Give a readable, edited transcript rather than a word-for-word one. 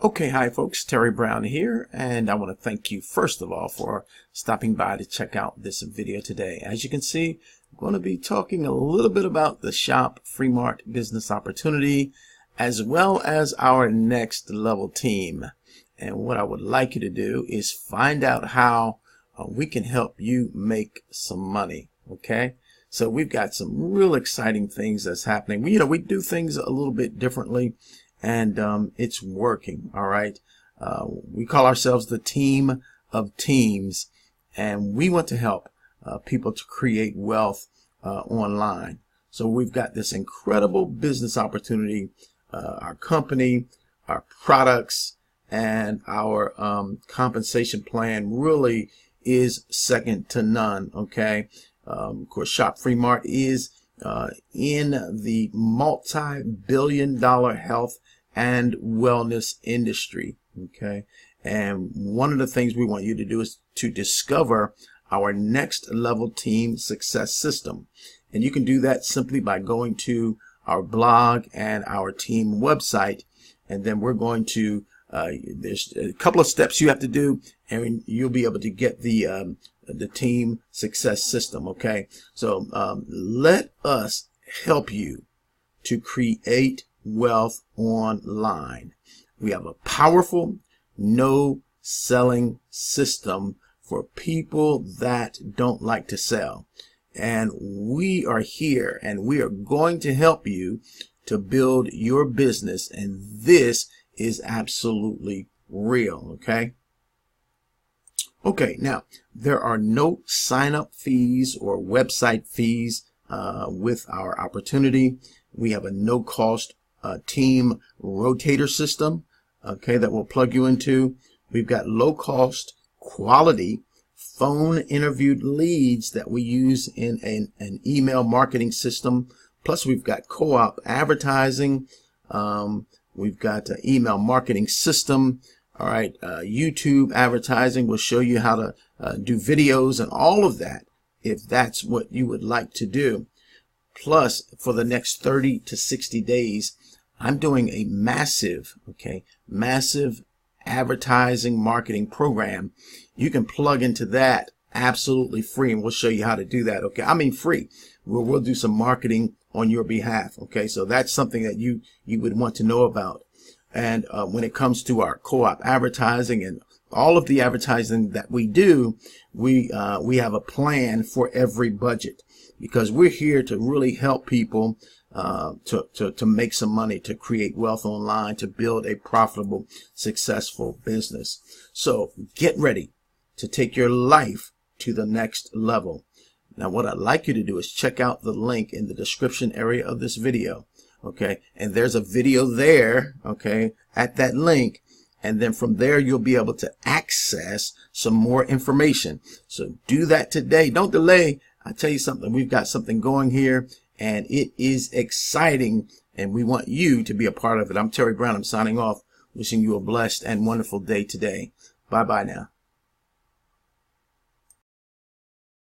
Okay, hi folks, Terry Brown here, and I want to thank you first of all for stopping by to check out this video today. As you can see, I'm going to be talking a little bit about the Shopfreemart business opportunity as well as our next level team. And what I would like you to do is find out how we can help you make some money, okay? So we've got some real exciting things that's happening. We do things a little bit differently. And it's working. All right. We call ourselves the team of teams, and we want to help people to create wealth online. So we've got this incredible business opportunity, our company, our products, and our compensation plan really is second to none. Okay. Of course, Shopfreemart is in the multi-billion-dollar health and wellness industry. Okay, and one of the things we want you to do is to discover our next level team success system, and you can do that simply by going to our blog and our team website, and then we're going to there's a couple of steps you have to do, and you'll be able to get the team success system. Okay, so let us help you to create wealth online. We have a powerful no selling system for people that don't like to sell, and we are here and we are going to help you to build your business, and this is absolutely real. Okay, now there are no sign-up fees or website fees with our opportunity. We have a no-cost team rotator system, okay, that we'll plug you into. We've got low-cost, quality phone interviewed leads that we use in an email marketing system. Plus, we've got co-op advertising. We've got an email marketing system. All right, YouTube advertising will show you how to do videos and all of that if that's what you would like to do. Plus, for the next 30 to 60 days, I'm doing a massive advertising marketing program. You can plug into that absolutely free, and we'll show you how to do that. Okay, I mean free. We'll do some marketing on your behalf. Okay, so that's something that you would want to know about. And when it comes to our co-op advertising and all of the advertising that we do, we have a plan for every budget, because we're here to really help people to make some money, to create wealth online, to build a profitable, successful business. So get ready to take your life to the next level. Now, what I'd like you to do is check out the link in the description area of this video. Okay, and there's a video there, okay, at that link, and then from there you'll be able to access some more information. So do that today. Don't delay. I tell you something, we've got something going here, and it is exciting, and we want you to be a part of it. I'm Terry Brown. I'm signing off, wishing you a blessed and wonderful day today. Bye-bye now.